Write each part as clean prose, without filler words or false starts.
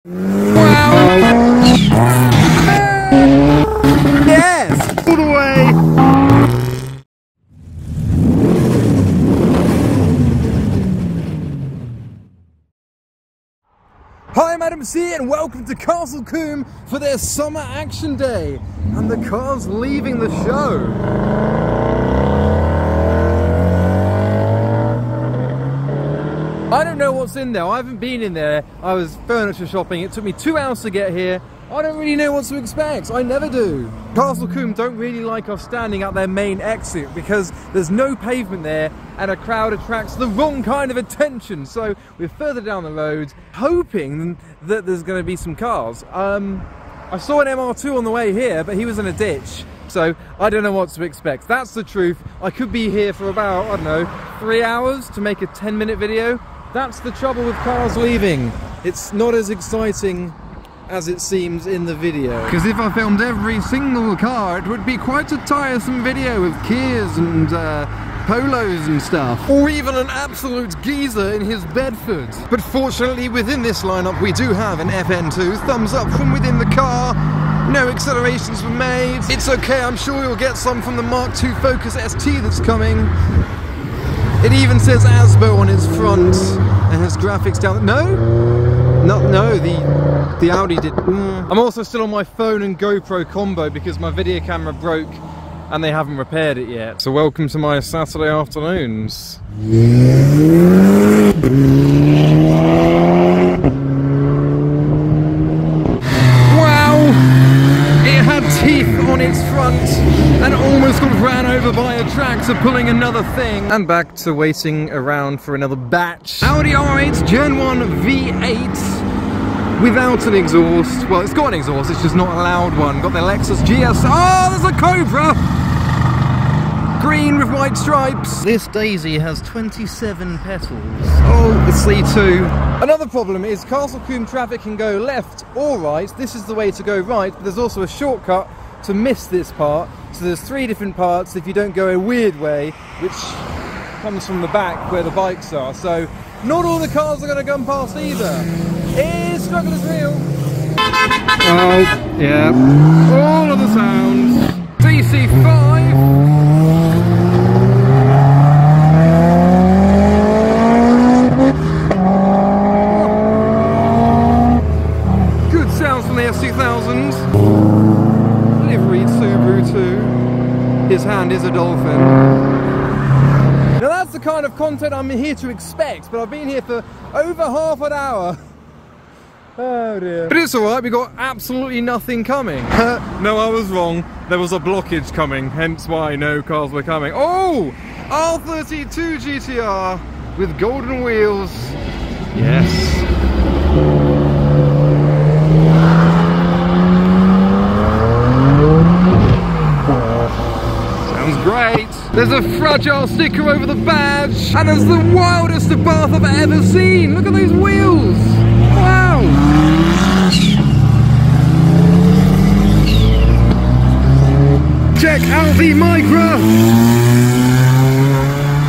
Wow! Yes! All the way! Hi, I'm Adam C and welcome to Castle Combe for their summer action day. And the car's leaving the show. I don't know what's in there. I haven't been in there. I was furniture shopping. It took me 2 hours to get here. I don't really know what to expect. I never do. Castle Combe don't really like us standing at their main exit because there's no pavement there and a crowd attracts the wrong kind of attention. So we're further down the road, hoping that there's going to be some cars. I saw an MR2 on the way here, but he was in a ditch. So I don't know what to expect. That's the truth. I could be here for about, I don't know, 3 hours to make a 10-minute video. That's the trouble with cars leaving. It's not as exciting as it seems in the video. Because if I filmed every single car, it would be quite a tiresome video with Kias and Polos and stuff. Or even an absolute geezer in his Bedford. But fortunately, within this lineup, we do have an FN2. Thumbs up from within the car. No accelerations were made. It's okay, I'm sure you'll get some from the Mark II Focus ST that's coming. It even says ASBO on its front and has graphics down. No, the Audi did. I'm also still on my phone and GoPro combo because my video camera broke and they haven't repaired it yet. So welcome to my Saturday afternoons. On its front and almost got ran over by a tractor pulling another thing. And back to waiting around for another batch. Audi R8 Gen 1 V8 without an exhaust. Well, it's got an exhaust, it's just not a loud one. Got the Lexus GS. Oh, there's a Cobra! Green with white stripes. This Daisy has 27 petals. Oh, the C2. Another problem is Castle Combe traffic can go left or right. This is the way to go right, but there's also a shortcut to miss this part. So there's 3 different parts if you don't go a weird way, which comes from the back where the bikes are. So not all the cars are going to come past either. Struggle is real. Oh, yeah. All of the sounds. DC5. Good sounds from the S2000s. His hand is a dolphin. Now that's the kind of content I'm here to expect, but I've been here for over half an hour. Oh dear. But it's alright, we got absolutely nothing coming. No, I was wrong. There was a blockage coming, hence why no cars were coming. Oh! R32 GTR with golden wheels. Yes. Great. There's a fragile sticker over the badge, and there's the wildest of bath I've ever seen. Look at those wheels. Wow. Check out the Micra.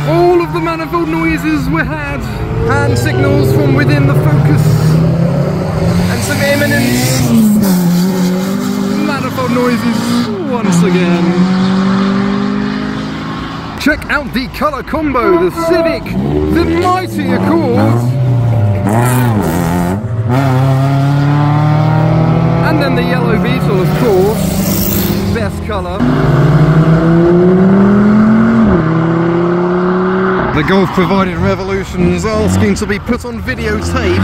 All of the manifold noises we had, hand signals from within the Focus, and some imminent manifold noises once again. Check out the colour combo, the Civic, the mighty Accord, and then the yellow Beetle, of course, best colour. The Golf provided Revolutions asking to be put on videotape.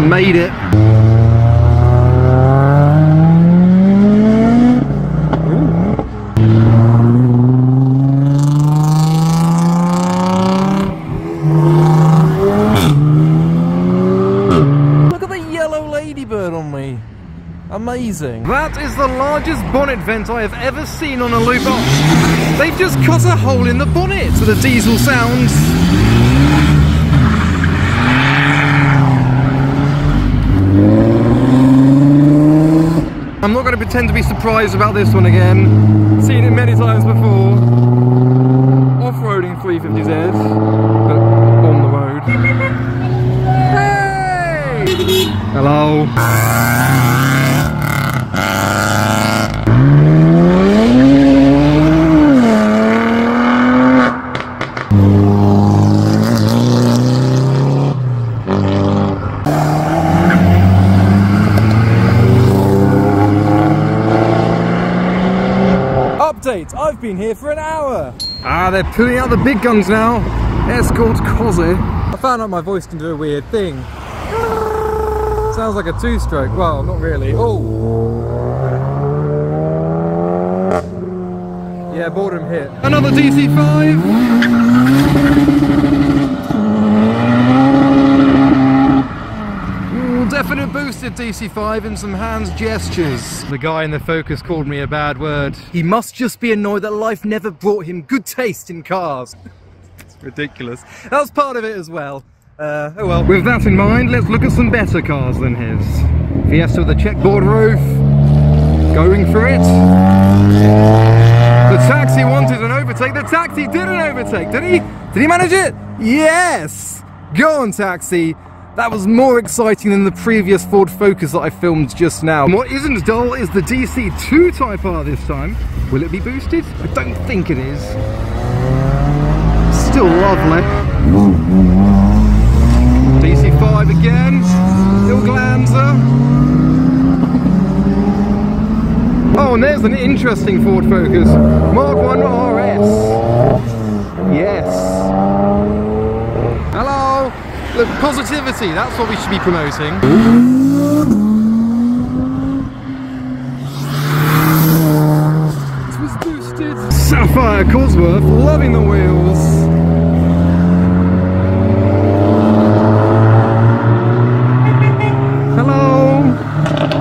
Made it. Amazing. That is the largest bonnet vent I have ever seen on a loop box. They've just cut a hole in the bonnet for the diesel sounds. I'm not going to pretend to be surprised about this one again. Seen it many times before. Off-roading 350Z, but on the road. Hello. Update, I've been here for an hour. Ah, they're pulling out the big guns now. Escort Cosy. I found out my voice can do a weird thing. Sounds like a two-stroke. Well, not really. Oh! Yeah, boredom hit. Another DC-5! Ooh, definite boosted DC-5 and some hands gestures. The guy in the Focus called me a bad word. He must just be annoyed that life never brought him good taste in cars. It's ridiculous. That was part of it as well. Oh well. With that in mind, let's look at some better cars than his. Fiesta with a checkboard roof. Going for it. The taxi wanted an overtake. The taxi did an overtake. Did he? Did he manage it? Yes! Go on, taxi. That was more exciting than the previous Ford Focus that I filmed just now. And what isn't dull is the DC2 Type R this time. Will it be boosted? I don't think it is. Still lovely. DC5 again, little Glanzer. Oh, and there's an interesting Ford Focus. Mark 1 RS. Yes. Hello. Look, positivity, that's what we should be promoting. It was boosted. Sapphire Cosworth, loving the wheels.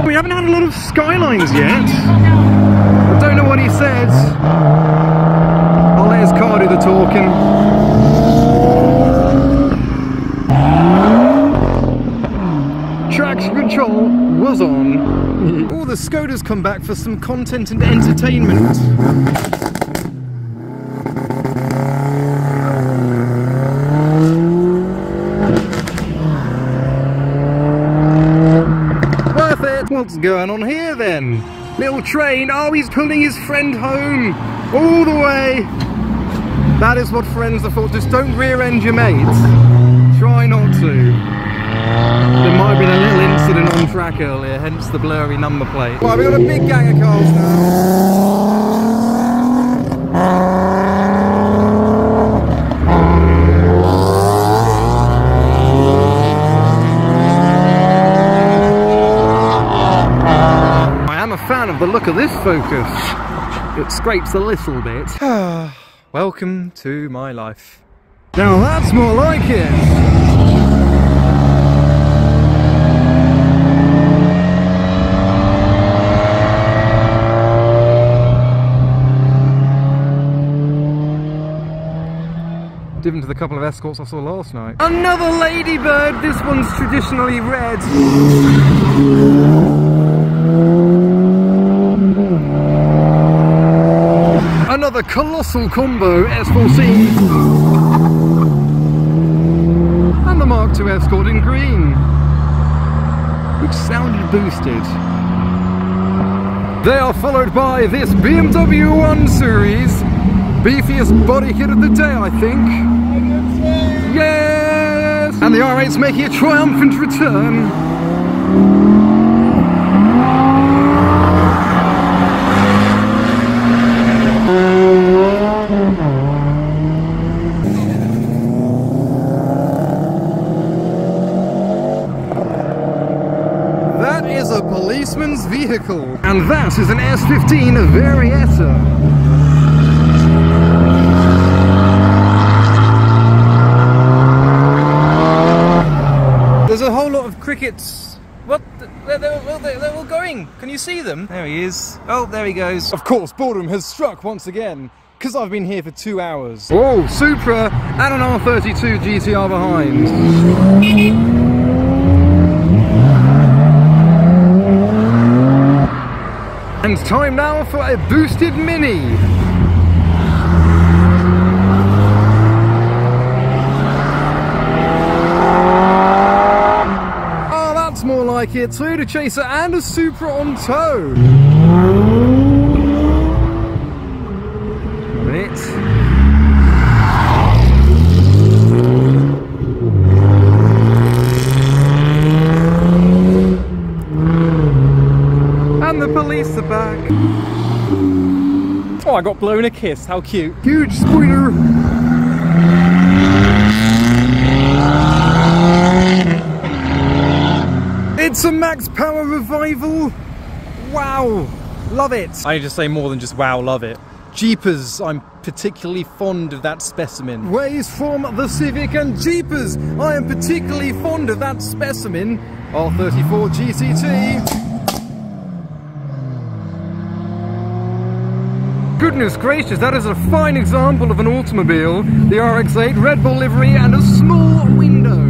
We haven't had a lot of Skylines yet. I don't know what he said. I'll let his car do the talking. Traction control was on. Oh, the Skoda's come back for some content and entertainment. What's going on here then? Little train, oh, he's pulling his friend home all the way. That is what friends are for. Just don't rear-end your mates. Try not to. There might have been a little incident on track earlier, hence the blurry number plate. Right, we've got a big gang of cars now. Fan of the look of this Focus. It scrapes a little bit. Welcome to my life. Now that's more like it. Different to the couple of Escorts I saw last night. Another Ladybird. This one's traditionally red. Another colossal combo S14 and the Mark II Escort in green, which sounded boosted. They are followed by this BMW 1 Series, beefiest body kit of the day, I think. Yes! And the R8's making a triumphant return. Policeman's vehicle, and that is an S15 Varietta. There's a whole lot of crickets. What? They're all going. Can you see them? There he is. Oh, there he goes. Of course, boredom has struck once again, because I've been here for 2 hours. Oh, Supra and an R32 GTR behind. And time now for a boosted Mini. Oh, that's more like like it. Toyota Chaser and a Supra on tow. And the police are back. Oh, I got blown a kiss. How cute. Huge spoiler. It's a max power revival. Wow. Love it. I need to say more than just wow, love it. Jeepers, I'm particularly fond of that specimen. Ways from the Civic and Jeepers, I am particularly fond of that specimen. R34 GTT. Goodness gracious, that is a fine example of an automobile. The RX-8 Red Bull livery and a small window.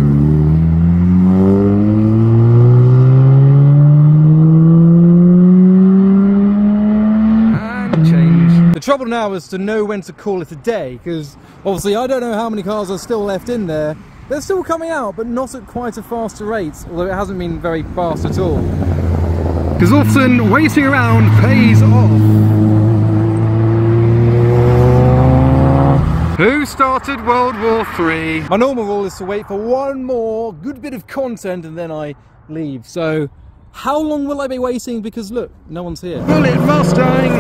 And change. The trouble now is to know when to call it a day, because obviously I don't know how many cars are still left in there. They're still coming out, but not at quite a faster rate, although it hasn't been very fast at all. Because often waiting around pays off. Who started World War III? My normal rule is to wait for one more good bit of content and then I leave. So, how long will I be waiting? Because look, no one's here. Bullet Mustang!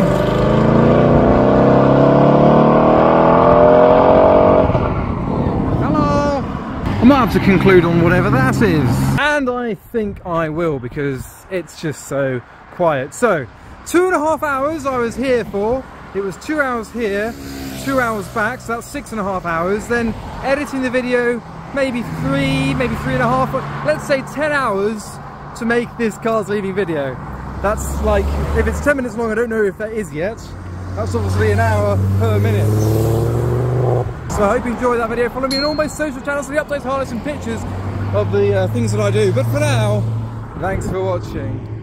Hello! I might have to conclude on whatever that is. And I think I will, because it's just so quiet. So, 2.5 hours I was here for. It was 2 hours here. 2 hours back, so that's 6.5 hours. Then editing the video, maybe 3, maybe 3.5, let's say 10 hours to make this Cars Leaving video. That's like, if it's 10 minutes long, I don't know if that is yet. That's obviously an hour per minute. So I hope you enjoyed that video. Follow me on all my social channels for the updates, highlights and pictures of the things that I do. But for now, thanks for watching.